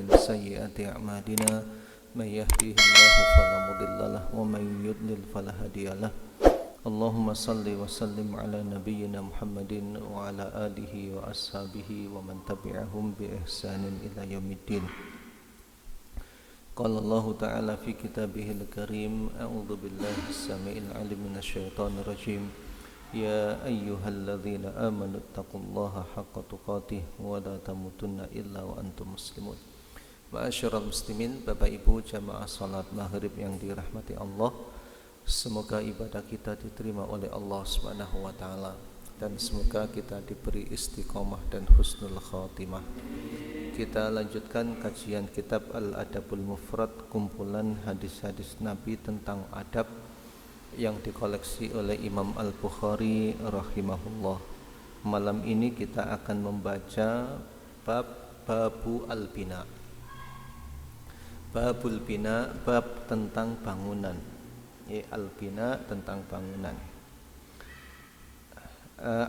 ومن سيئات أعمالنا من يهده الله فلا مضل له ومن يضلل فلا هادي له اللهم صل وسلم على نبينا محمد وعلى آله وأصحابه ومن تبعهم بإحسان إلى يوم الدين. قال الله تعالى في كتابه الكريم أعوذ بالله السميع العليم من الشيطان الرجيم يا أيها الذين آمنوا اتقوا الله حق تقاته ولا تموتن إلا وأنتم مسلمون. Ma'asyiral muslimin, Bapak Ibu jamaah salat maghrib yang dirahmati Allah, semoga ibadah kita diterima oleh Allah Subhanahu wa taala dan semoga kita diberi istiqomah dan husnul khatimah. Kita lanjutkan kajian kitab Al-Adabul Mufrad, kumpulan hadis-hadis Nabi tentang adab yang dikoleksi oleh Imam Al-Bukhari rahimahullah. Malam ini kita akan membaca Babu Al-Bina. Babul Bina, bab tentang bangunan. Al-Bina tentang bangunan.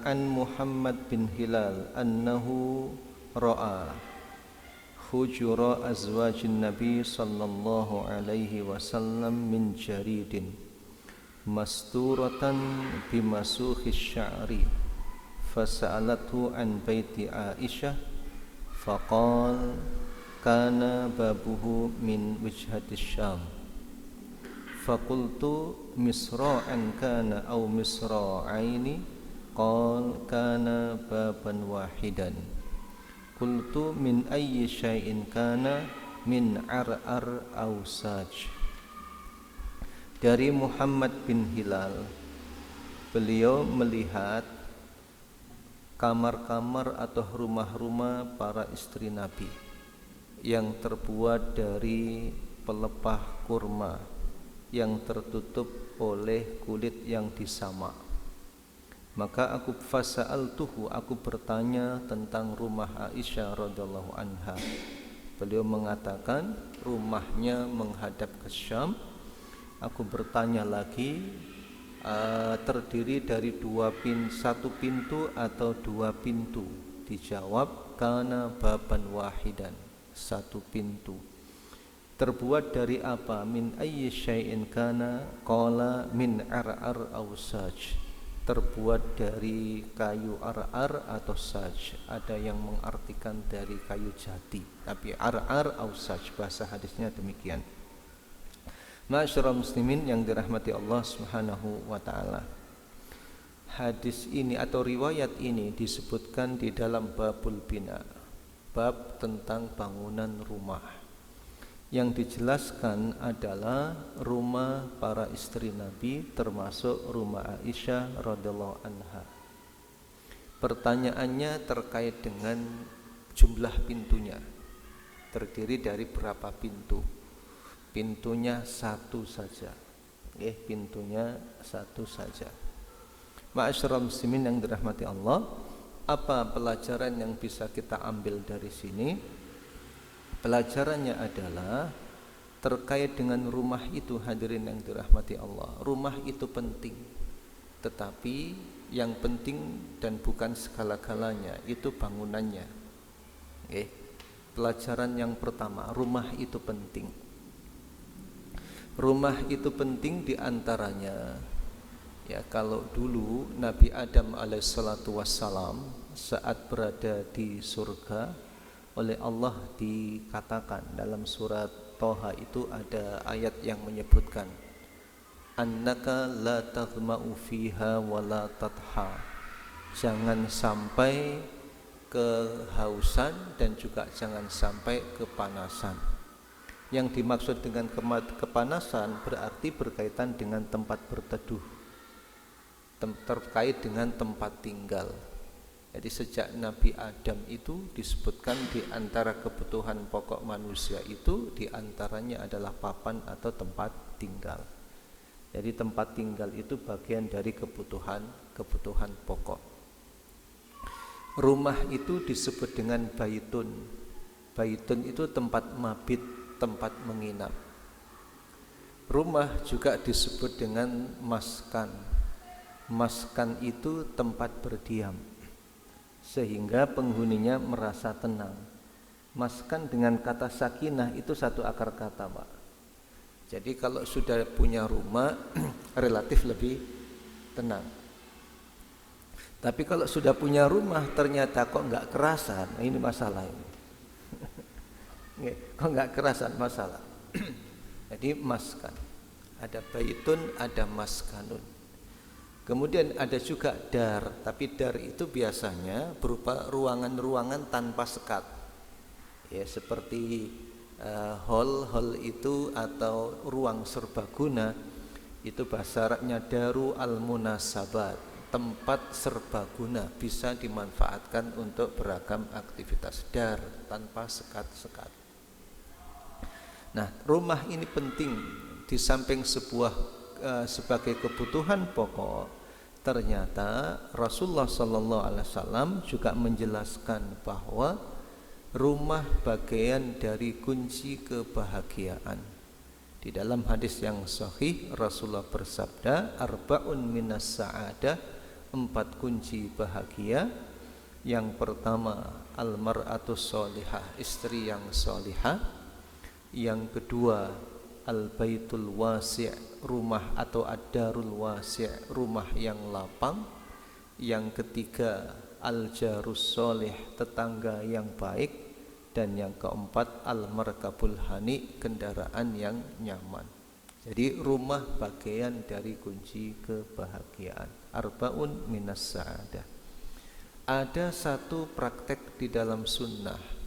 An Muhammad bin Hilal annahu ra'a hujura azwajin Nabi sallallahu alaihi wasallam min jaridin masturatan bimasukhis sya'ri fasa'alathu an baiti Aisyah faqal kana babuhu min wijhatis Syam faqultu misra'an kana aw misra'aini qal kana baban wahidan qultu min ayyi syai'in kana min ar'ar aw saj. Dari Muhammad bin Hilal, beliau melihat kamar-kamar atau rumah-rumah para istri Nabi yang terbuat dari pelepah kurma yang tertutup oleh kulit yang disamak. Maka aku bertanya tentang rumah Aisyah radhiyallahu anha. Beliau mengatakan rumahnya menghadap ke Syam. Aku bertanya lagi, terdiri dari satu pintu atau dua pintu? Dijawab, kana baban wahidan, satu pintu. Terbuat dari apa? Min ayyi syai'in kana? Qala min ar'ar aw saj. Terbuat dari kayu ar'ar atau saj. Ada yang mengartikan dari kayu jati, tapi ar'ar aw saj, bahasa hadisnya demikian. Ma'asyiral muslimin yang dirahmati Allah Subhanahu wa taala. Hadis ini atau riwayat ini disebutkan di dalam Babul Bina, bab tentang bangunan rumah. Yang dijelaskan adalah rumah para istri Nabi termasuk rumah Aisyah radhiyallahu anha. Pertanyaannya terkait dengan jumlah pintunya. Terdiri dari berapa pintu? Pintunya satu saja. Pintunya satu saja. Ma'asyiral muslimin yang dirahmati Allah, apa pelajaran yang bisa kita ambil dari sini? Pelajarannya adalah terkait dengan rumah itu, hadirin yang dirahmati Allah. Rumah itu penting, tetapi yang penting dan bukan segala-galanya itu bangunannya. Pelajaran yang pertama, rumah itu penting. Rumah itu penting diantaranya, kalau dulu Nabi Adam alaihissalatu wassalam saat berada di surga, oleh Allah dikatakan dalam surat Toha itu ada ayat yang menyebutkan annaka la taghma'u fiha wa la tatha, jangan sampai kehausan dan juga jangan sampai kepanasan. Yang dimaksud dengan kepanasan berarti berkaitan dengan tempat berteduh, terkait dengan tempat tinggal. Jadi sejak Nabi Adam itu disebutkan di antara kebutuhan pokok manusia itu diantaranya adalah papan atau tempat tinggal. Jadi tempat tinggal itu bagian dari kebutuhan pokok. Rumah itu disebut dengan baitun. Baitun itu tempat mabit, tempat menginap. Rumah juga disebut dengan maskan. Maskan itu tempat berdiam, sehingga penghuninya merasa tenang. Maskan dengan kata sakinah itu satu akar kata, Pak. Jadi kalau sudah punya rumah relatif lebih tenang. Tapi kalau sudah punya rumah ternyata kok nggak kerasan, nah ini masalah ini. Kok nggak kerasan masalah. Jadi maskan. Ada baitun, ada maskanun. Kemudian ada juga dar, tapi dar itu biasanya berupa ruangan-ruangan tanpa sekat. Ya, seperti hall itu atau ruang serbaguna, itu bahasa Arabnya daru al-munasabat, tempat serbaguna, bisa dimanfaatkan untuk beragam aktivitas. Dar, tanpa sekat-sekat. Nah, rumah ini penting di samping sebagai kebutuhan pokok. Ternyata Rasulullah sallallahu alaihi wasallam juga menjelaskan bahwa rumah bagian dari kunci kebahagiaan. Di dalam hadis yang sahih Rasulullah bersabda, arba'un minas sa'adah, 4 kunci bahagia. Yang pertama, almar'atus sholihah, istri yang sholihah. Yang kedua, al-baitul wasi', rumah atau ad-darul wasi', rumah yang lapang. Yang ketiga, al-jarus sholih, tetangga yang baik. Dan yang keempat, al-markabul hani, kendaraan yang nyaman. Jadi rumah bagian dari kunci kebahagiaan. Arba'un minas sa'adah. Ada satu praktek di dalam sunnah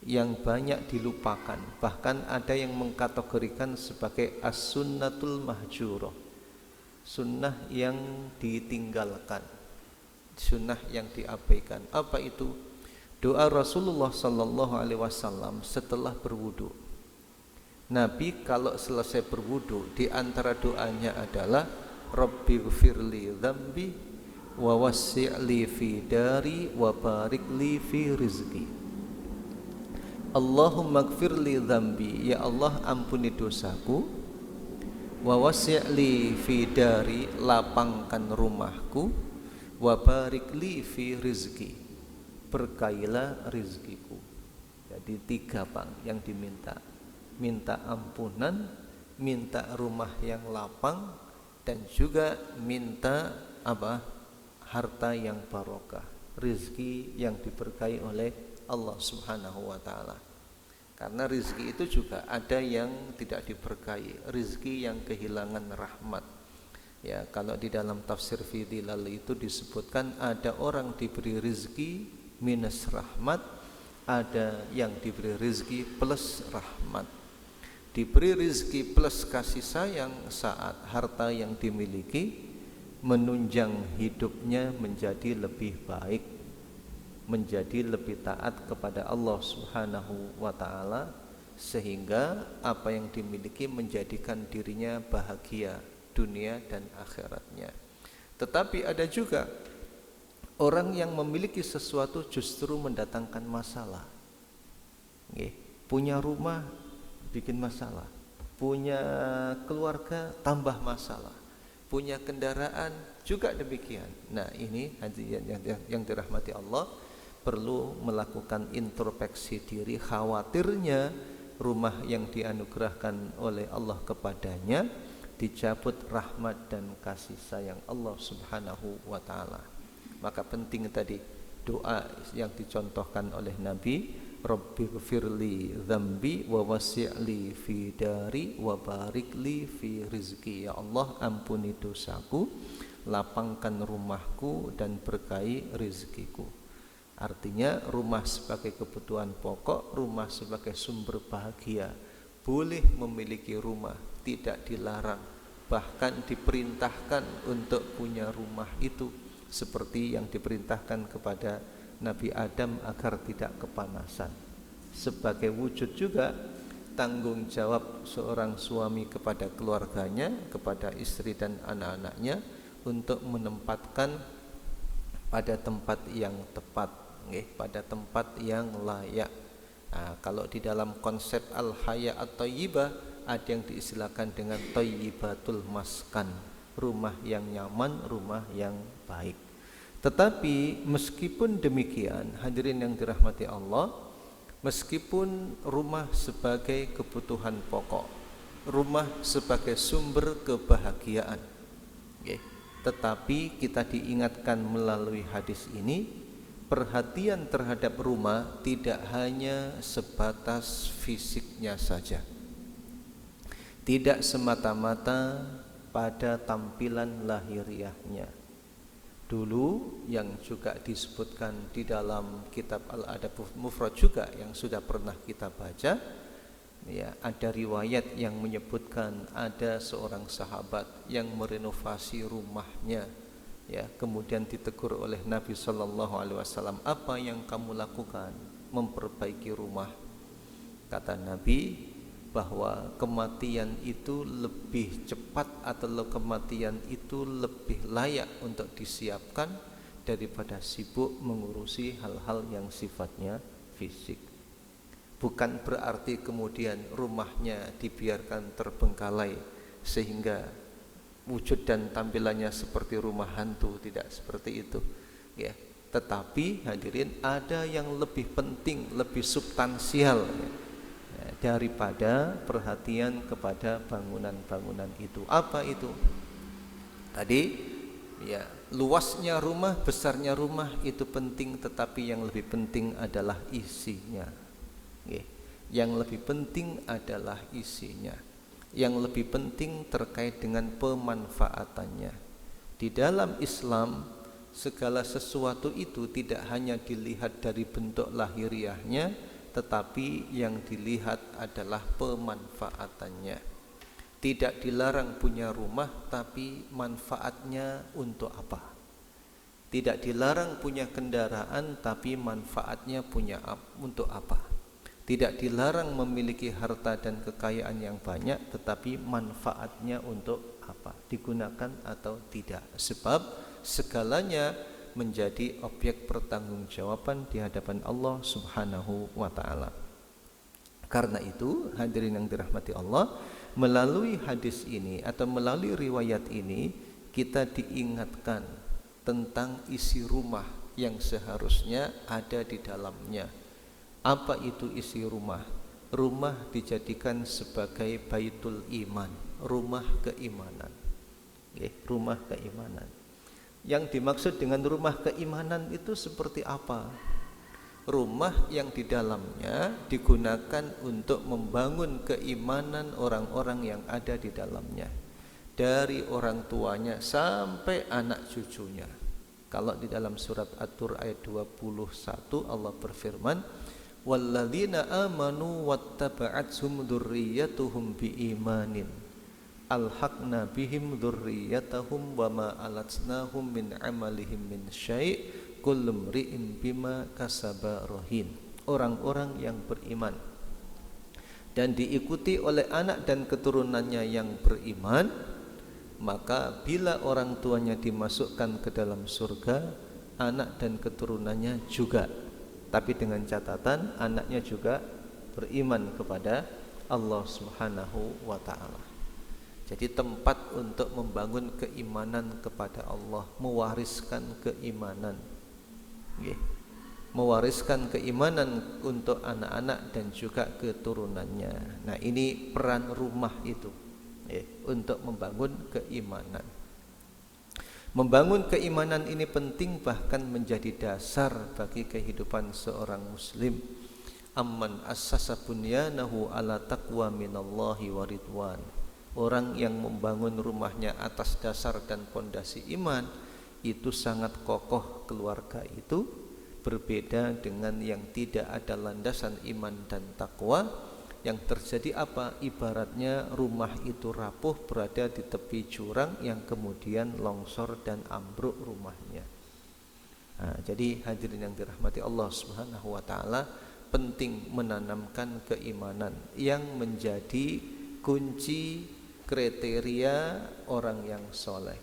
yang banyak dilupakan, bahkan ada yang mengkategorikan sebagai as-sunnatul mahjurah, sunnah yang ditinggalkan, sunnah yang diabaikan. Apa itu? Doa Rasulullah sallallahu alaihi wasallam setelah berwudu. Nabi kalau selesai berwudu, di antara doanya adalah Rabbighfirli dzambi wa wassi'li fi dari wa barikli fi rizqi. Allahumma gfirli dzambi, ya Allah ampuni dosaku, wa wasi'li fi dari, lapangkan rumahku, wa barikli fi rizki, berkailah rizkiku. Jadi 3 Bang yang diminta. Minta ampunan, minta rumah yang lapang, dan juga minta apa? Harta yang barokah, rizki yang diberkahi oleh Allah subhanahu wa ta'ala. Karena rizki itu juga ada yang tidak diberkahi, rizki yang kehilangan rahmat. Ya, kalau di dalam tafsir Fidilal itu disebutkan ada orang diberi rizki minus rahmat, ada yang diberi rizki plus rahmat. Diberi rizki plus kasih sayang saat harta yang dimiliki menunjang hidupnya menjadi lebih baik, menjadi lebih taat kepada Allah Subhanahu wa taala, sehingga apa yang dimiliki menjadikan dirinya bahagia dunia dan akhiratnya. Tetapi ada juga orang yang memiliki sesuatu justru mendatangkan masalah. Punya rumah bikin masalah, punya keluarga tambah masalah, punya kendaraan juga demikian. Nah, ini yang dirahmati Allah, perlu melakukan introspeksi diri. Khawatirnya rumah yang dianugerahkan oleh Allah kepadanya dicabut rahmat dan kasih sayang Allah subhanahu wa ta'ala. Maka penting tadi doa yang dicontohkan oleh Nabi, Rabbighfirli dzambi wa wasi'li fi dari wa barikli fi rizki. Ya Allah, ampuni dosaku, lapangkan rumahku, dan berkahi rizkiku. Artinya rumah sebagai kebutuhan pokok, rumah sebagai sumber bahagia. Boleh memiliki rumah, tidak dilarang, bahkan diperintahkan untuk punya rumah itu, seperti yang diperintahkan kepada Nabi Adam agar tidak kepanasan. Sebagai wujud juga tanggung jawab seorang suami kepada keluarganya, kepada istri dan anak-anaknya, untuk menempatkan pada tempat yang tepat, pada tempat yang layak. Nah, kalau di dalam konsep al-haya at-thayyibah ada yang diistilahkan dengan thayyibatul maskan, rumah yang nyaman, rumah yang baik. Tetapi meskipun demikian, hadirin yang dirahmati Allah, Meskipun rumah sebagai kebutuhan pokok, rumah sebagai sumber kebahagiaan, okay, tetapi kita diingatkan melalui hadis ini, perhatian terhadap rumah tidak hanya sebatas fisiknya saja, tidak semata-mata pada tampilan lahiriahnya. Dulu yang juga disebutkan di dalam kitab Al-Adab Mufrad juga yang sudah pernah kita baca, ya, ada riwayat yang menyebutkan ada seorang sahabat yang merenovasi rumahnya, ya, kemudian ditegur oleh Nabi Shallallahu Alaihi Wasallam, apa yang kamu lakukan memperbaiki rumah? Kata Nabi bahwa kematian itu lebih cepat atau kematian itu lebih layak untuk disiapkan daripada sibuk mengurusi hal-hal yang sifatnya fisik. Bukan berarti kemudian rumahnya dibiarkan terbengkalai sehingga wujud dan tampilannya seperti rumah hantu, tidak seperti itu, ya. Tetapi hadirin, ada yang lebih penting, lebih substansial, ya, daripada perhatian kepada bangunan-bangunan itu. Apa itu? Tadi, ya, luasnya rumah, besarnya rumah itu penting, tetapi yang lebih penting adalah isinya. Yang lebih penting adalah isinya. Yang lebih penting terkait dengan pemanfaatannya. Di dalam Islam, segala sesuatu itu tidak hanya dilihat dari bentuk lahiriahnya, tetapi yang dilihat adalah pemanfaatannya. Tidak dilarang punya rumah, tapi manfaatnya untuk apa? Tidak dilarang punya kendaraan, tapi manfaatnya untuk apa? Tidak dilarang memiliki harta dan kekayaan yang banyak, tetapi manfaatnya untuk apa? Digunakan atau tidak? Sebab segalanya menjadi objek pertanggungjawaban di hadapan Allah Subhanahu wa taala. Karena itu, hadirin yang dirahmati Allah, melalui hadis ini atau melalui riwayat ini kita diingatkan tentang isi rumah yang seharusnya ada di dalamnya. Apa itu isi rumah? Rumah dijadikan sebagai baitul iman, rumah keimanan. Rumah keimanan. Yang dimaksud dengan rumah keimanan itu seperti apa? Rumah yang di dalamnya digunakan untuk membangun keimanan orang-orang yang ada di dalamnya, dari orang tuanya sampai anak cucunya. Kalau di dalam surat At-Tur ayat 21 Allah berfirman, walladzina amanu wattaba'athum dzurriyyatuhum biimanin alhaqna bihim dzurriyyatahum wama alatnahum min amalihim min syai' kullu mri'in bima kasaba rahin. Orang-orang yang beriman dan diikuti oleh anak dan keturunannya yang beriman, maka bila orang tuanya dimasukkan ke dalam surga, anak dan keturunannya juga, tapi dengan catatan anaknya juga beriman kepada Allah Subhanahu wa taala. Jadi tempat untuk membangun keimanan kepada Allah, mewariskan keimanan, mewariskan keimanan untuk anak-anak dan juga keturunannya. Nah, ini peran rumah itu, untuk membangun keimanan. Membangun keimanan ini penting, bahkan menjadi dasar bagi kehidupan seorang muslim. Amman assasa bunyanahu ala taqwa minallahi wa ridwan. Orang yang membangun rumahnya atas dasar dan pondasi iman, itu sangat kokoh keluarga itu, berbeda dengan yang tidak ada landasan iman dan takwa. Yang terjadi apa? Ibaratnya rumah itu rapuh berada di tepi jurang yang kemudian longsor dan ambruk rumahnya. Nah, jadi hadirin yang dirahmati Allah Subhanahu wa taala, penting menanamkan keimanan yang menjadi kunci kriteria orang yang soleh.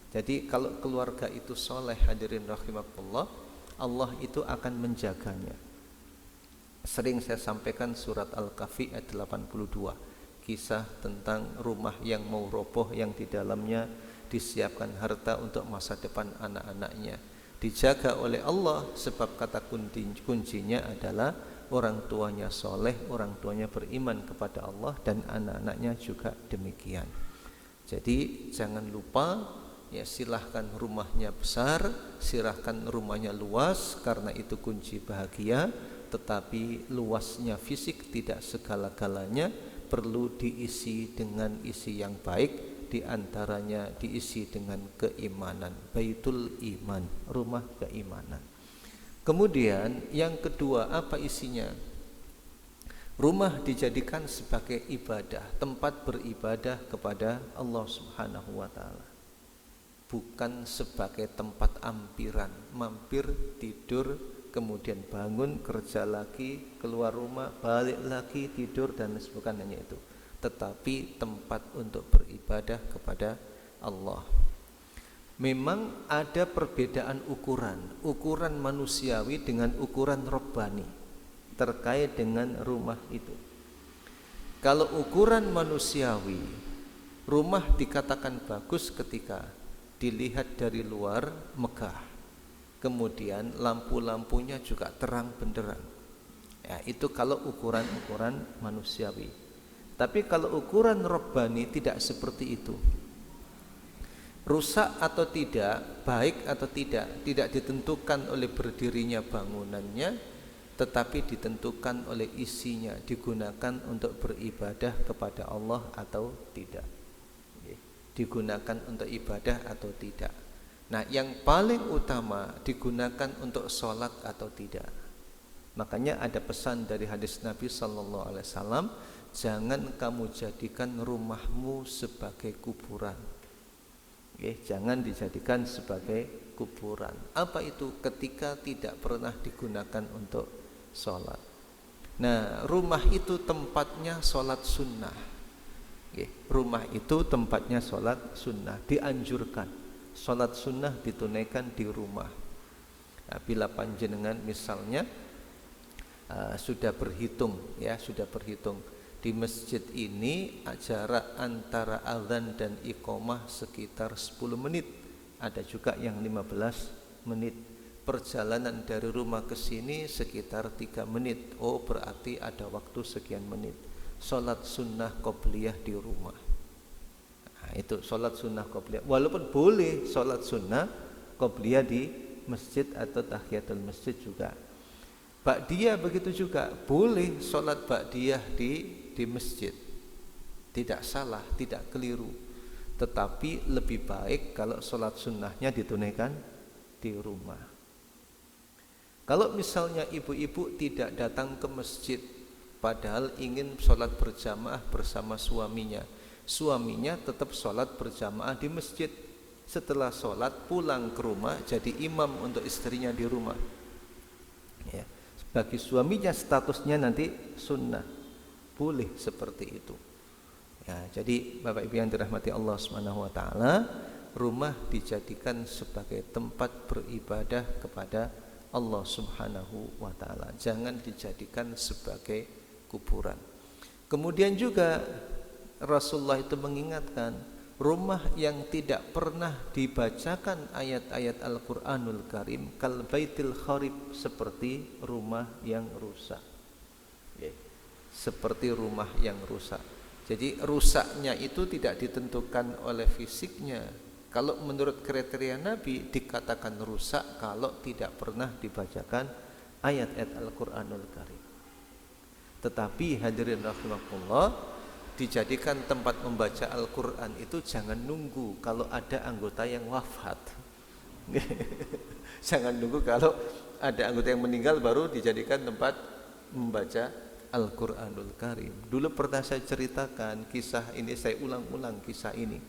Jadi kalau keluarga itu soleh, hadirin rahimakumullah, Allah itu akan menjaganya. Sering saya sampaikan surat Al-Kahfi ayat 82, kisah tentang rumah yang mau roboh, yang di dalamnya disiapkan harta untuk masa depan anak-anaknya. Dijaga oleh Allah sebab kata kuncinya adalah orang tuanya soleh, orang tuanya beriman kepada Allah, dan anak-anaknya juga demikian. Jadi jangan lupa ya, silahkan rumahnya besar, silahkan rumahnya luas, karena itu kunci bahagia. Tetapi luasnya fisik tidak segala-galanya, perlu diisi dengan isi yang baik, diantaranya diisi dengan keimanan. Baitul iman, rumah keimanan. Kemudian yang kedua, apa isinya? Rumah dijadikan sebagai ibadah, tempat beribadah kepada Allah Subhanahu wa taala. Bukan sebagai tempat ampiran, mampir, tidur, kemudian bangun, kerja lagi, keluar rumah, balik lagi, tidur, dan sebagainya itu. Tetapi tempat untuk beribadah kepada Allah. Memang ada perbedaan ukuran manusiawi dengan ukuran robbani terkait dengan rumah itu. Kalau ukuran manusiawi, rumah dikatakan bagus ketika dilihat dari luar megah, kemudian lampu-lampunya juga terang benderang. Ya, itu kalau ukuran manusiawi. Tapi kalau ukuran robbani tidak seperti itu. Rusak atau tidak, baik atau tidak ditentukan oleh berdirinya bangunannya, tetapi ditentukan oleh isinya, digunakan untuk beribadah kepada Allah atau tidak. Digunakan untuk ibadah atau tidak. Nah, yang paling utama digunakan untuk sholat atau tidak. Makanya ada pesan dari hadis Nabi Sallallahu Alaihi Wasallam, jangan kamu jadikan rumahmu sebagai kuburan. Jangan dijadikan sebagai kuburan. Apa itu? Ketika tidak pernah digunakan untuk sholat. Nah, rumah itu tempatnya sholat sunnah. Rumah itu tempatnya sholat sunnah. Dianjurkan sholat sunnah ditunaikan di rumah. Nah, bila panjenengan misalnya sudah berhitung di masjid ini jarak antara azan dan iqamah sekitar 10 menit, ada juga yang 15 menit. Perjalanan dari rumah ke sini sekitar 3 menit. Oh, berarti ada waktu sekian menit. Salat sunnah qobliyah di rumah. Nah, itu salat sunnah qobliyah. Walaupun boleh salat sunnah qobliyah di masjid atau tahiyatul masjid juga. Ba'diyah begitu juga, boleh salat ba'diyah di masjid, tidak salah, tidak keliru. Tetapi lebih baik kalau sholat sunnahnya ditunaikan di rumah. Kalau misalnya ibu-ibu tidak datang ke masjid, padahal ingin sholat berjamaah bersama suaminya, suaminya tetap sholat berjamaah di masjid. Setelah sholat pulang ke rumah jadi imam untuk istrinya di rumah. Ya. Bagi suaminya statusnya nanti sunnah. Boleh seperti itu. Ya, jadi Bapak Ibu yang dirahmati Allah Subhanahu wa taala, rumah dijadikan sebagai tempat beribadah kepada Allah Subhanahu wa taala. Jangan dijadikan sebagai kuburan. Kemudian juga Rasulullah itu mengingatkan, rumah yang tidak pernah dibacakan ayat-ayat Al-Qur'anul Karim kal baitil kharib, seperti rumah yang rusak. Seperti rumah yang rusak. Jadi rusaknya itu tidak ditentukan oleh fisiknya. Kalau menurut kriteria Nabi dikatakan rusak kalau tidak pernah dibacakan ayat-ayat Al-Qur'anul Karim. Tetapi hadirin rahimakumullah, dijadikan tempat membaca Al-Qur'an itu jangan nunggu kalau ada anggota yang wafat. Jangan nunggu kalau ada anggota yang meninggal baru dijadikan tempat membaca Al-Qur'anul Karim. Dulu pernah saya ceritakan kisah ini, saya ulang-ulang kisah ini.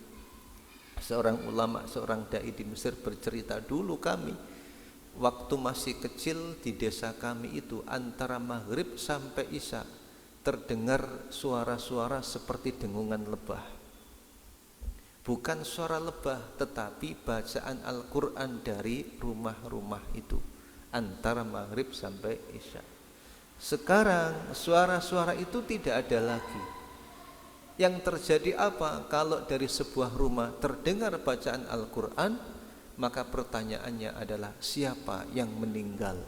Seorang ulama, seorang dai di Mesir bercerita, dulu kami waktu masih kecil di desa kami itu antara maghrib sampai isya terdengar suara-suara seperti dengungan lebah. Bukan suara lebah, tetapi bacaan Al-Qur'an dari rumah-rumah itu antara maghrib sampai isya. Sekarang suara-suara itu tidak ada lagi. Yang terjadi apa? Kalau dari sebuah rumah terdengar bacaan Al-Qur'an, maka pertanyaannya adalah siapa yang meninggal?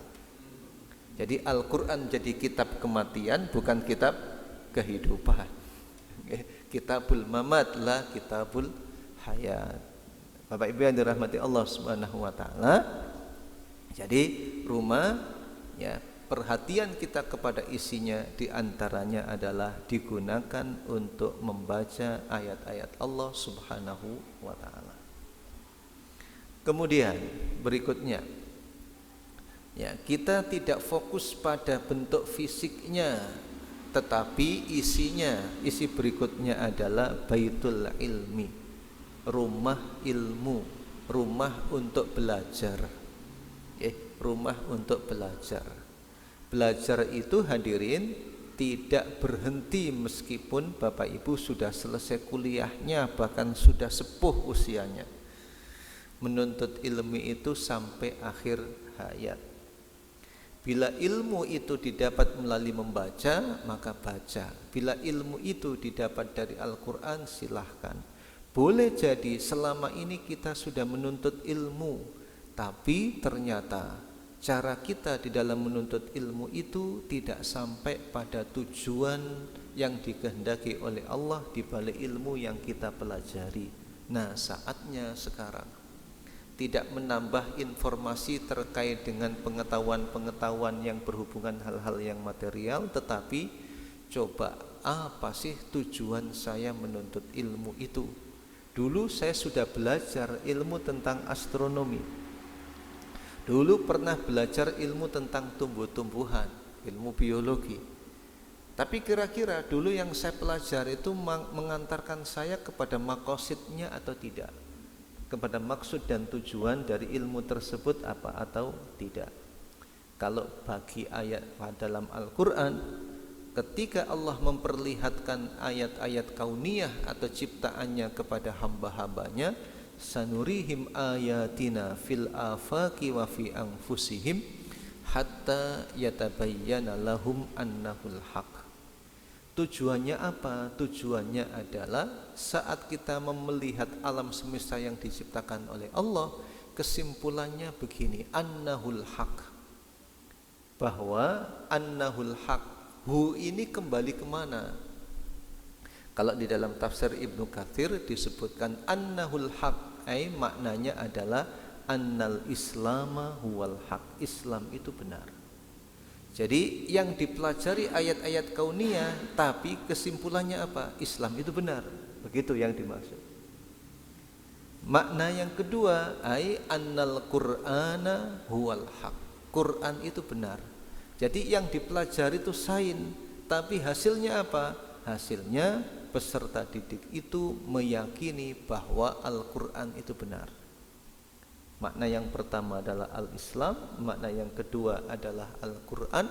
Jadi Al-Quran jadi kitab kematian, bukan kitab kehidupan. Kitabul mamat lah kitabul hayat. Bapak Ibu yang dirahmati Allah Subhanahu wa taala. Jadi rumah ya, perhatian kita kepada isinya diantaranya adalah digunakan untuk membaca ayat-ayat Allah Subhanahu wa taala. Kemudian berikutnya, ya, kita tidak fokus pada bentuk fisiknya, tetapi isinya. Isi berikutnya adalah baitul ilmi, rumah ilmu, rumah untuk belajar. Rumah untuk belajar. Belajar itu hadirin tidak berhenti meskipun Bapak Ibu sudah selesai kuliahnya, bahkan sudah sepuh usianya. Menuntut ilmu itu sampai akhir hayat. Bila ilmu itu didapat melalui membaca, maka baca. Bila ilmu itu didapat dari Al-Quran, silahkan. Boleh jadi selama ini kita sudah menuntut ilmu, tapi ternyata cara kita di dalam menuntut ilmu itu tidak sampai pada tujuan yang dikehendaki oleh Allah di balik ilmu yang kita pelajari. Nah, saatnya sekarang tidak menambah informasi terkait dengan pengetahuan-pengetahuan yang berhubungan hal-hal yang material, tetapi coba apa sih tujuan saya menuntut ilmu itu. Dulu saya sudah belajar ilmu tentang astronomi, dulu pernah belajar ilmu tentang tumbuh-tumbuhan, ilmu biologi, tapi kira-kira dulu yang saya pelajari itu mengantarkan saya kepada makosidnya atau tidak, kepada maksud dan tujuan dari ilmu tersebut apa atau tidak. Kalau bagi ayat dalam Al-Quran, ketika Allah memperlihatkan ayat-ayat kauniyah atau ciptaannya kepada hamba-hambanya, sanurihim ayatina fil afaqi wa fi anfusihim hatta yatabayyana lahum annahul haq. Tujuannya apa? Tujuannya adalah saat kita melihat alam semesta yang diciptakan oleh Allah, kesimpulannya begini, annahul haq, bahwa annahul haq, hu ini kembali kemana? Kalau di dalam tafsir Ibnu Katsir disebutkan annahul haq, maknanya adalah annal islama huwal haq, Islam itu benar. Jadi yang dipelajari ayat-ayat kauniyah, tapi kesimpulannya apa? Islam itu benar. Begitu yang dimaksud. Makna yang kedua, annal qur'ana huwal haq, Quran itu benar. Jadi yang dipelajari itu sains, tapi hasilnya apa? Hasilnya peserta didik itu meyakini bahwa Al-Quran itu benar. Makna yang pertama adalah Al-Islam, makna yang kedua adalah Al-Quran.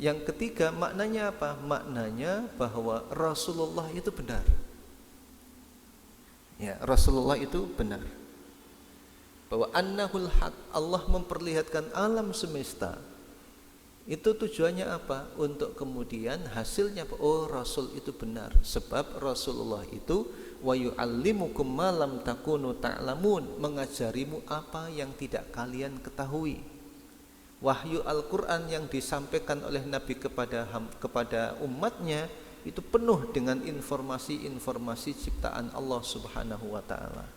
Yang ketiga maknanya apa? Maknanya bahwa Rasulullah itu benar. Ya, Rasulullah itu benar. Bahwa annahul haq, Allah memperlihatkan alam semesta. Itu tujuannya apa? Untuk kemudian hasilnya apa? Oh, Rasul itu benar. Sebab Rasulullah itu wa yu'allimukum ma lam takunu ta'lamun, mengajarimu apa yang tidak kalian ketahui. Wahyu Al-Quran yang disampaikan oleh Nabi kepada umatnya itu penuh dengan informasi-informasi ciptaan Allah Subhanahu wa taala.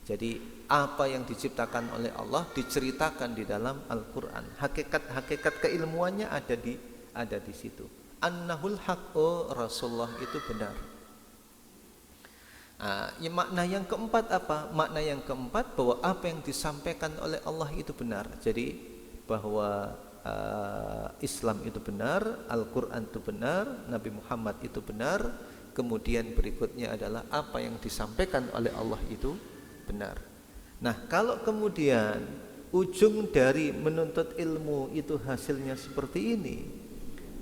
Jadi apa yang diciptakan oleh Allah diceritakan di dalam Al-Quran. Hakikat keilmuannya ada di situ. Annahul haq, oh Rasulullah itu benar. Makna yang keempat apa? Makna yang keempat bahwa apa yang disampaikan oleh Allah itu benar. Jadi bahwa Islam itu benar, Al-Quran itu benar, Nabi Muhammad itu benar. Kemudian berikutnya adalah apa yang disampaikan oleh Allah itu benar. Nah, kalau kemudian ujung dari menuntut ilmu itu hasilnya seperti ini,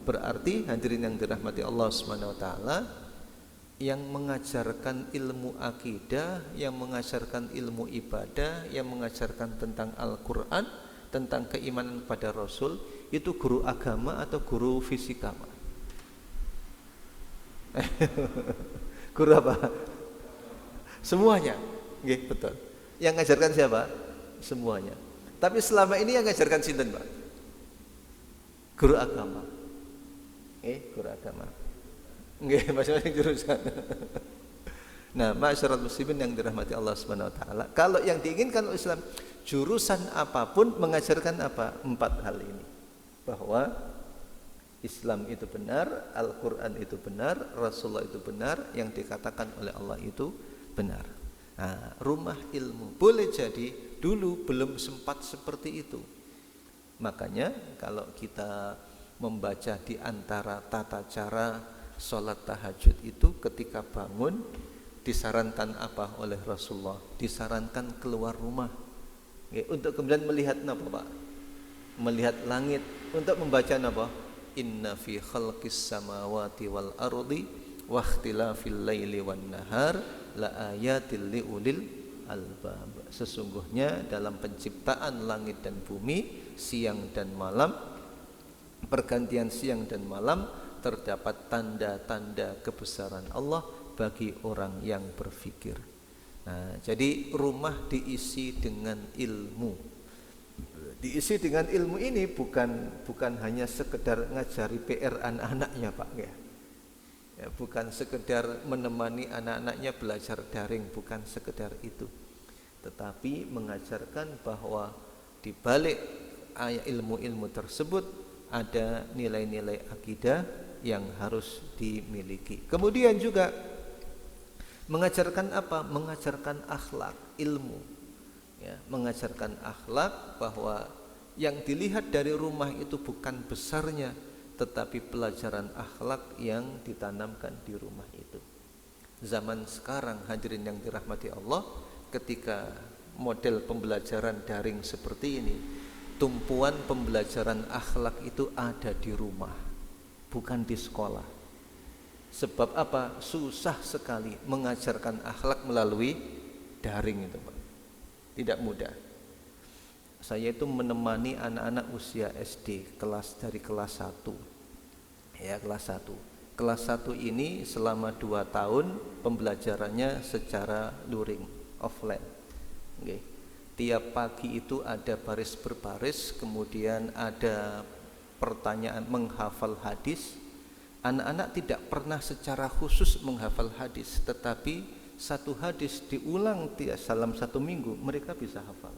berarti hadirin yang dirahmati Allah Subhanahu wa taala, yang mengajarkan ilmu akidah, yang mengajarkan ilmu ibadah, yang mengajarkan tentang Al-Quran, tentang keimanan pada Rasul, itu guru agama atau guru fisika? Guru apa? Semuanya. Nggih, betul. Yang mengajarkan siapa? Semuanya. Tapi selama ini yang mengajarkan sinten, Pak? Guru agama. Guru agama. Nggih, masing-masing jurusan. Nah, ma'asyiral muslimin yang dirahmati Allah Subhanahu wa taala, kalau yang diinginkan oleh Islam, jurusan apapun mengajarkan apa? 4 hal ini. Bahwa Islam itu benar, Al-Qur'an itu benar, Rasulullah itu benar, yang dikatakan oleh Allah itu benar. Nah, rumah ilmu. Boleh jadi dulu belum sempat seperti itu. Makanya kalau kita membaca di antara tata cara sholat tahajud itu, ketika bangun disarankan apa oleh Rasulullah? Disarankan keluar rumah, untuk kemudian melihat apa, Pak? Melihat langit, untuk membaca apa? Inna fi khalqis samawati wal ardi wa ikhtilafil laili wan nahar la ayatil liulil albab. Sesungguhnya dalam penciptaan langit dan bumi, siang dan malam, pergantian siang dan malam, terdapat tanda-tanda kebesaran Allah bagi orang yang berfikir. Nah, jadi rumah diisi dengan ilmu. Diisi dengan ilmu ini bukan hanya sekedar ngajari PR anak-anaknya, Pak, ya. Bukan sekedar menemani anak-anaknya belajar daring, bukan sekedar itu. Tetapi mengajarkan bahwa di balik ilmu-ilmu tersebut ada nilai-nilai akidah yang harus dimiliki. Kemudian juga mengajarkan apa? Mengajarkan akhlak, ilmu. Ya, mengajarkan akhlak, bahwa yang dilihat dari rumah itu bukan besarnya, tetapi pelajaran akhlak yang ditanamkan di rumah itu. Zaman sekarang, hadirin yang dirahmati Allah, ketika model pembelajaran daring seperti ini, tumpuan pembelajaran akhlak itu ada di rumah, bukan di sekolah. Sebab apa? Susah sekali mengajarkan akhlak melalui daring itu, Pak. Tidak mudah. Saya itu menemani anak-anak usia SD dari kelas 1. Ya, kelas 1. Kelas 1 ini selama 2 tahun pembelajarannya secara luring, offline. Okay. Tiap pagi itu ada baris berbaris, kemudian ada pertanyaan menghafal hadis. Anak-anak tidak pernah secara khusus menghafal hadis, tetapi satu hadis diulang dalam 1 minggu mereka bisa hafal.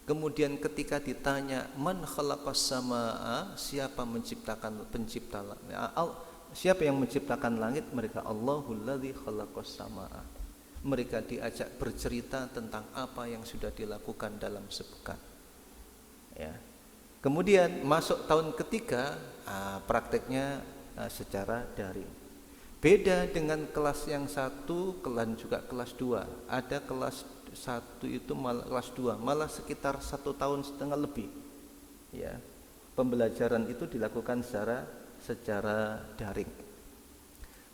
Kemudian ketika ditanya man khalaqas samaa, siapa menciptakan siapa yang menciptakan langit, mereka Allahul ladzi khalaqas samaa. Mereka diajak bercerita tentang apa yang sudah dilakukan dalam sepekan. Ya. Kemudian masuk tahun ketiga, prakteknya secara daring. Beda dengan kelas yang 1, dan juga kelas 2. Ada kelas 1 itu malah kelas 2 malah sekitar 1,5 tahun lebih. Ya. Pembelajaran itu dilakukan secara daring.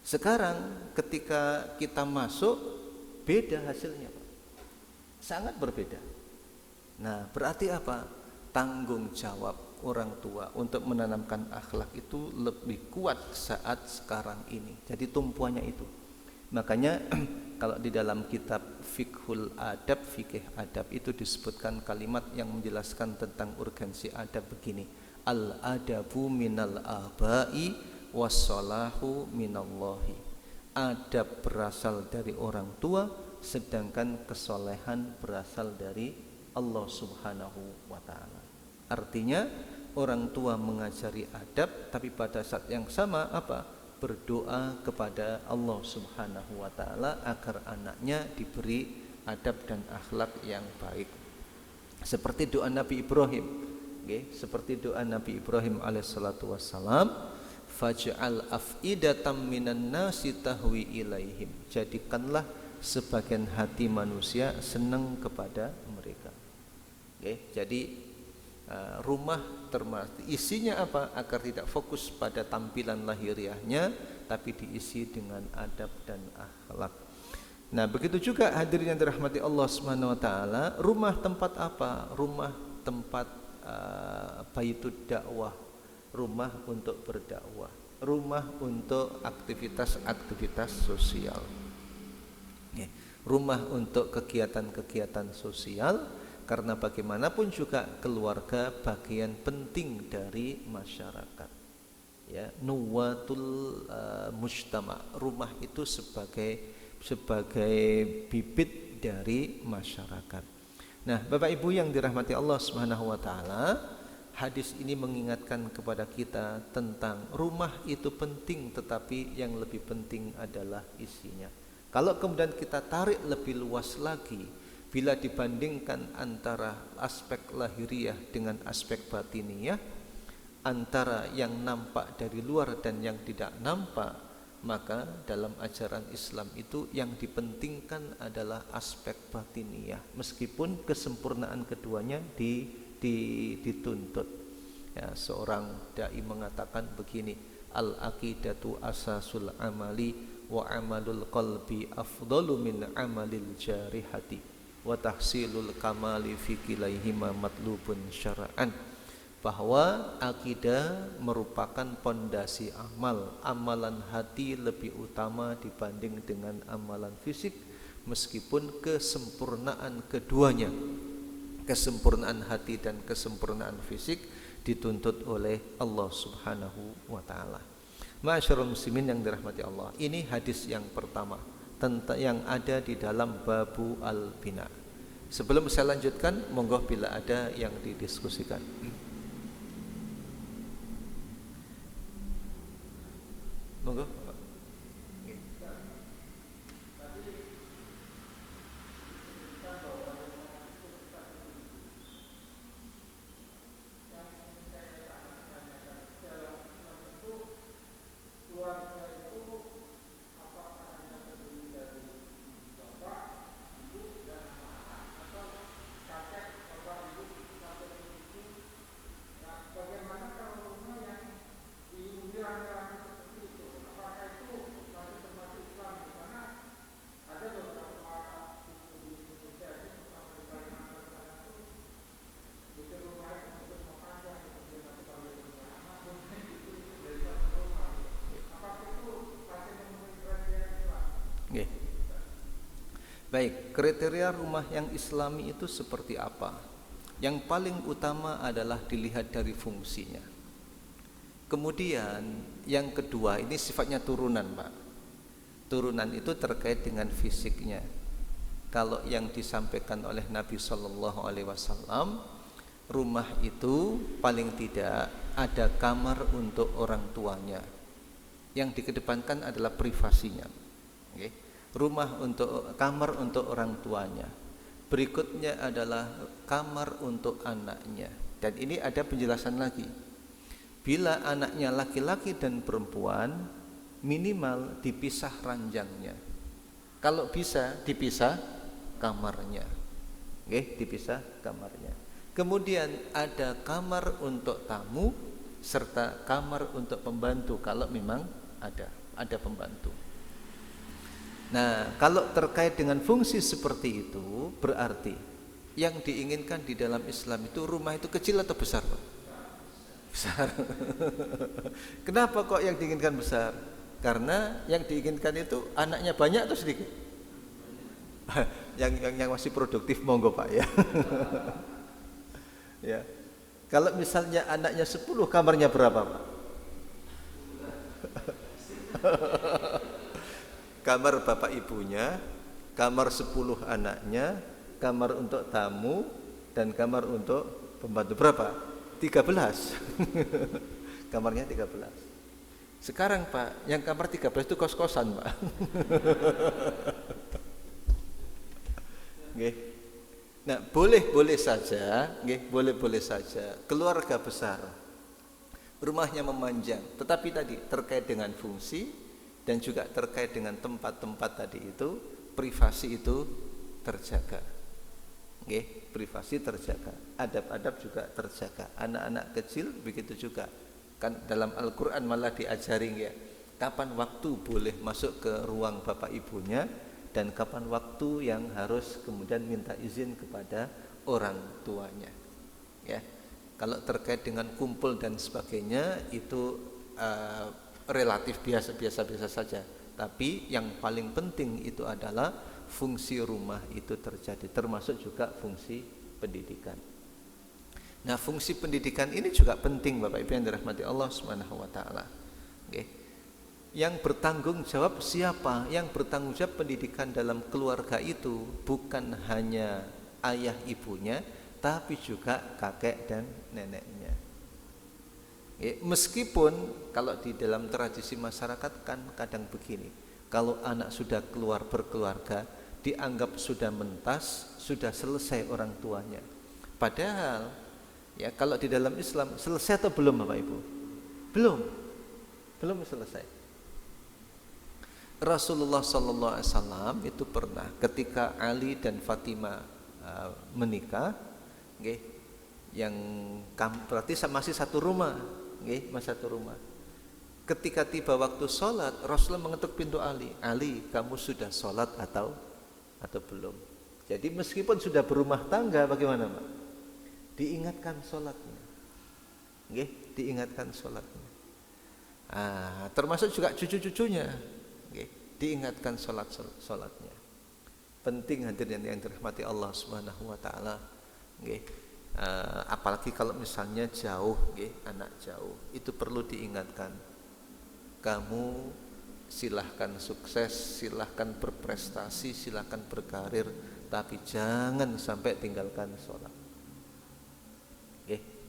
Sekarang ketika kita masuk, beda hasilnya, Pak. Sangat berbeda. Nah, berarti apa? Tanggung jawab orang tua untuk menanamkan akhlak itu lebih kuat saat sekarang ini. Jadi tumpuannya itu. Makanya kalau di dalam kitab Fiqhul Adab, Fikih Adab itu disebutkan kalimat yang menjelaskan tentang urgensi adab begini. Al-adabu minal abai wassalahu minallahi. Adab berasal dari orang tua, sedangkan kesolehan berasal dari Allah Subhanahu wa ta'ala. Artinya orang tua mengajari adab, tapi pada saat yang sama apa? Berdoa kepada Allah Subhanahu wa ta'ala agar anaknya diberi adab dan akhlak yang baik. Seperti doa Nabi Ibrahim. Seperti doa Nabi Ibrahim alaihissalatu wassalam, faj'al af'idatam minan nasi tahwi ilaihim. Jadikanlah sebagian hati manusia senang kepada mereka. Jadi rumah isinya apa? Agar tidak fokus pada tampilan lahiriahnya, tapi diisi dengan adab dan akhlak. Nah, begitu juga hadirin yang dirahmati Allah Subhanahu wa taala, rumah tempat apa? Rumah tempat baitud dakwah, rumah untuk berdakwah, rumah untuk aktivitas-aktivitas sosial. Rumah untuk kegiatan-kegiatan sosial. Karena bagaimanapun juga keluarga bagian penting dari masyarakat. Ya, nuwatul mujtama. Rumah itu sebagai bibit dari masyarakat. Nah, Bapak Ibu yang dirahmati Allah Subhanahu wa taala, hadis ini mengingatkan kepada kita tentang rumah itu penting, tetapi yang lebih penting adalah isinya. Kalau kemudian kita tarik lebih luas lagi, bila dibandingkan antara aspek lahiriah dengan aspek batiniyah, antara yang nampak dari luar dan yang tidak nampak, maka dalam ajaran Islam itu yang dipentingkan adalah aspek batiniyah, meskipun kesempurnaan keduanya dituntut. Ya, seorang dai mengatakan begini, al-aqidatu asasul amali wa amalul qalbi afdalu min amalil jarihati wa tahsilul kamali fi kilaihima matlubun syara'an. Bahwa akidah merupakan pondasi amal. Amalan hati lebih utama dibanding dengan amalan fisik, meskipun kesempurnaan keduanya, kesempurnaan hati dan kesempurnaan fisik, dituntut oleh Allah Subhanahu wa taala. Ma'asyiral muslimin yang dirahmati Allah, ini hadis yang pertama tentang yang ada di dalam babu al-bina. Sebelum saya lanjutkan, monggo bila ada yang didiskusikan. Monggo. Okay. Baik, kriteria rumah yang islami itu seperti apa? Yang paling utama adalah dilihat dari fungsinya. Kemudian yang kedua, ini sifatnya turunan, Pak. Turunan itu terkait dengan fisiknya. Kalau yang disampaikan oleh Nabi Shallallahu Alaihi Wasallam, rumah itu paling tidak ada kamar untuk orang tuanya. Yang dikedepankan adalah privasinya. Okay. Kamar untuk orang tuanya. Berikutnya adalah kamar untuk anaknya. Dan ini ada penjelasan lagi. Bila anaknya laki-laki dan perempuan, minimal dipisah ranjangnya. Kalau bisa dipisah kamarnya. Oke, dipisah kamarnya. Kemudian ada kamar untuk tamu serta kamar untuk pembantu kalau memang ada pembantu. Nah, kalau terkait dengan fungsi seperti itu, berarti yang diinginkan di dalam Islam itu rumah itu kecil atau besar, Pak? Besar. Kenapa kok yang diinginkan besar? Karena yang diinginkan itu anaknya banyak atau sedikit? yang masih produktif monggo, Pak, ya. Ya. Kalau misalnya anaknya 10, kamarnya berapa, Pak? Kamar bapak ibunya, kamar 10 anaknya, kamar untuk tamu, dan kamar untuk pembantu berapa? 13. Kamarnya 13. Sekarang, Pak, yang kamar 13 itu kos-kosan, Pak. Nggih. Nah, boleh saja, nggih, boleh saja keluarga besar. Rumahnya memanjang, tetapi tadi terkait dengan fungsi dan juga terkait dengan tempat-tempat tadi itu, privasi itu terjaga. Nggih, privasi terjaga, adab-adab juga terjaga. Anak-anak kecil begitu juga. Kan dalam Al-Qur'an malah diajarin ya, kapan waktu boleh masuk ke ruang bapak ibunya dan kapan waktu yang harus kemudian minta izin kepada orang tuanya. Ya. Kalau terkait dengan kumpul dan sebagainya itu relatif biasa saja. Tapi yang paling penting itu adalah fungsi rumah itu terjadi, termasuk juga fungsi pendidikan. Nah, fungsi pendidikan ini juga penting Bapak Ibu yang dirahmati Allah Subhanahu wa taala. Oke. Yang bertanggung jawab siapa? Yang bertanggung jawab pendidikan dalam keluarga itu bukan hanya ayah ibunya, tapi juga kakek dan neneknya. Meskipun kalau di dalam tradisi masyarakat kan kadang begini, kalau anak sudah keluar berkeluarga dianggap sudah mentas, sudah selesai orang tuanya. Padahal ya kalau di dalam Islam selesai atau belum Bapak Ibu? Belum selesai. Rasulullah Sallallahu Alaihi Wasallam itu pernah ketika Ali dan Fatimah menikah, yang berarti masih satu rumah, masih satu rumah. Ketika tiba waktu sholat, Rasulullah mengetuk pintu Ali. Ali, kamu sudah sholat atau belum? Jadi meskipun sudah berumah tangga, bagaimana Pak? Diingatkan sholatnya, diingatkan sholatnya. Termasuk juga cucu-cucunya, diingatkan sholatnya. Penting hadirin yang dirahmati Allah Subhanahu wa taala. Apalagi kalau misalnya jauh, anak jauh, itu perlu diingatkan. Kamu silahkan sukses, silahkan berprestasi, silahkan berkarir, tapi jangan sampai tinggalkan sholat.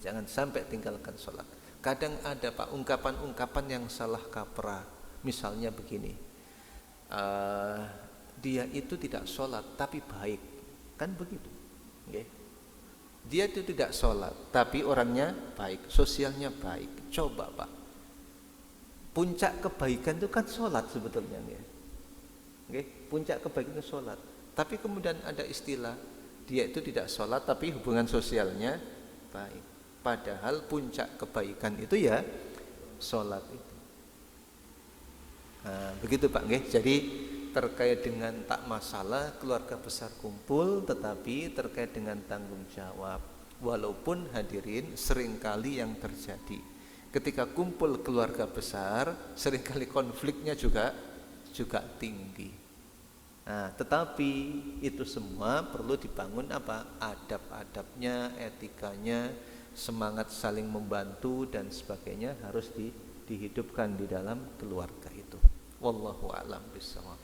Jangan sampai tinggalkan sholat. Kadang ada Pak ungkapan-ungkapan yang salah kaprah. Misalnya begini, dia itu tidak sholat tapi baik, kan begitu. Dia itu tidak sholat tapi orangnya baik, sosialnya baik. Coba Pak, puncak kebaikan itu kan sholat sebetulnya, puncak kebaikan itu sholat. Tapi kemudian ada istilah dia itu tidak sholat tapi hubungan sosialnya baik. Padahal puncak kebaikan itu ya sholat itu. Begitu Pak, Jadi terkait dengan tak masalah keluarga besar kumpul, tetapi terkait dengan tanggung jawab. Walaupun hadirin seringkali yang terjadi ketika kumpul keluarga besar, seringkali konfliknya juga tinggi. Tetapi itu semua perlu dibangun apa? Adab-adabnya, etikanya, semangat saling membantu dan sebagainya harus dihidupkan di dalam keluarga itu. Wallahu a'lam bishawab.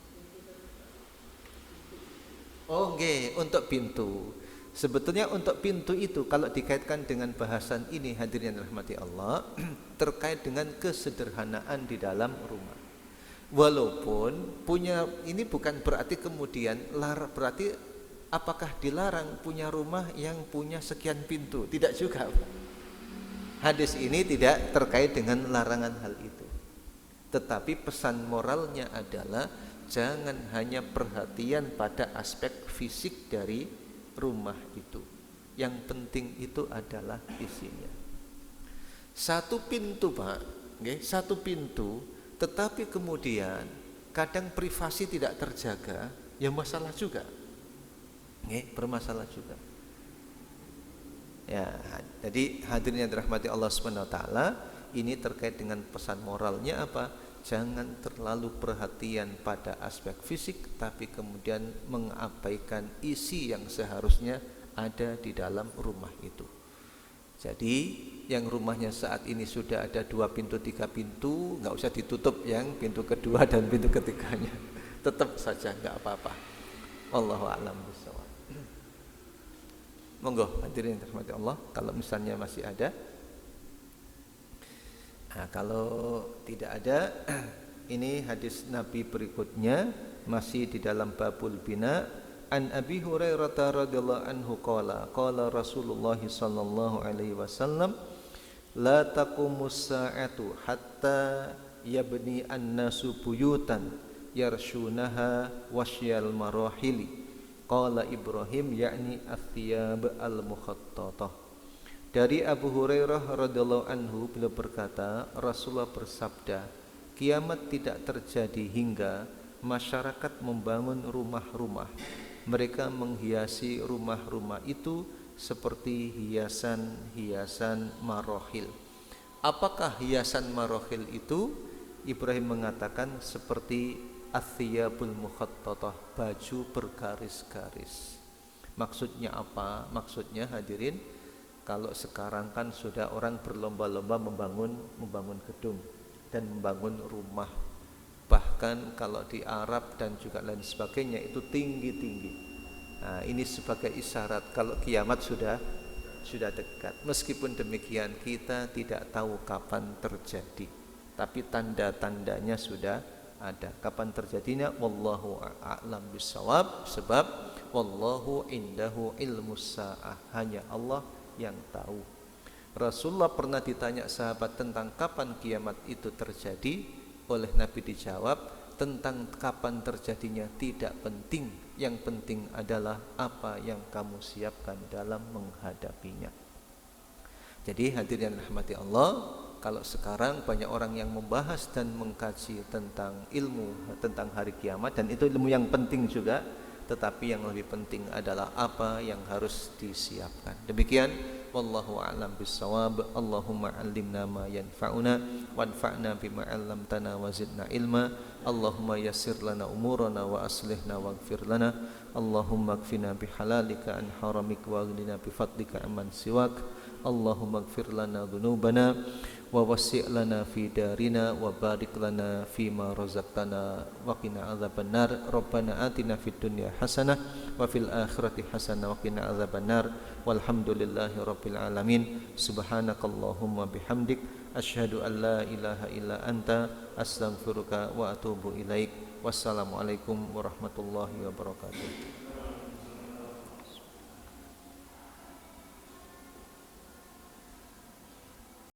Untuk pintu. Sebetulnya untuk pintu itu kalau dikaitkan dengan bahasan ini hadirin yang dirahmati Allah, terkait dengan kesederhanaan di dalam rumah. Walaupun punya ini bukan berarti kemudian berarti apakah dilarang punya rumah yang punya sekian pintu? Tidak juga. Hadis ini tidak terkait dengan larangan hal itu. Tetapi pesan moralnya adalah jangan hanya perhatian pada aspek fisik dari rumah itu. Yang penting itu adalah isinya. Satu pintu Pak, satu pintu, tetapi kemudian kadang privasi tidak terjaga, ya masalah juga. Bermasalah juga. Ya, jadi hadirin yang dirahmati Allah Subhanahu wa taala, ini terkait dengan pesan moralnya apa? Jangan terlalu perhatian pada aspek fisik, tapi kemudian mengabaikan isi yang seharusnya ada di dalam rumah itu. Jadi yang rumahnya saat ini sudah ada 2 pintu 3 pintu, nggak usah ditutup yang pintu kedua dan pintu ketiganya, tetap saja nggak apa-apa. Wallahu a'lam bishawab. Monggo hadirin dirahmati Allah, kalau misalnya masih ada. Kalau tidak ada, ini hadis Nabi berikutnya masih di dalam babul bina. An Abi Hurairah radhiyallahu anhu qala Rasulullah sallallahu alaihi wasallam la taqumus sa'atu hatta yabni an-nasu buyutan yarshunaha wasyal marahili. Qala Ibrahim yakni athiyab al-mukhattatah. Dari Abu Hurairah radhiyallahu anhu beliau berkata, Rasulullah bersabda, kiamat tidak terjadi hingga masyarakat membangun rumah-rumah. Mereka menghiasi rumah-rumah itu seperti hiasan-hiasan marohil. Apakah hiasan marohil itu? Ibrahim mengatakan seperti athiyabul mukhattatah, baju bergaris-garis. Maksudnya apa? Maksudnya hadirin, kalau sekarang kan sudah orang berlomba-lomba membangun gedung dan membangun rumah. Bahkan kalau di Arab dan juga lain sebagainya itu tinggi-tinggi. Nah, ini sebagai isyarat kalau kiamat sudah dekat. Meskipun demikian kita tidak tahu kapan terjadi, tapi tanda-tandanya sudah ada. Kapan terjadinya? Wallahu a'lam bissawab. Sebab wallahu indahu ilmus sa'ah, hanya Allah yang tahu. Rasulullah pernah ditanya sahabat tentang kapan kiamat itu terjadi. Oleh Nabi dijawab, tentang kapan terjadinya tidak penting, yang penting adalah apa yang kamu siapkan dalam menghadapinya. Jadi hadirin yang dirahmati Allah, kalau sekarang banyak orang yang membahas dan mengkaji tentang ilmu tentang hari kiamat, dan itu ilmu yang penting juga, tetapi yang lebih penting adalah apa yang harus disiapkan. Demikian, wallahu a'lam bissawab. Allahumma 'allimna ma yanfa'una wanfa'na bima 'allamtana wa zidna ilma. Allahumma yassir lana umurana wa aslihna waghfir lana. Allahumma kfina bihalalika an haramik wa aghnina bifadlika amman siwak. Allahumma ighfir lana dhunubana wa wasi' lana fi darina wa barik lana fima razaqtana wa qina adzabannar. Rabbana atina fid dunya hasanah wa fil akhirati hasanah wa qina adzabannar. Walhamdulillahi rabbil alamin. Subhanakallahumma bihamdik asyhadu an la ilaha illa anta astaghfiruka wa atubu ilaik. Wassalamualaikum warahmatullahi wabarakatuh.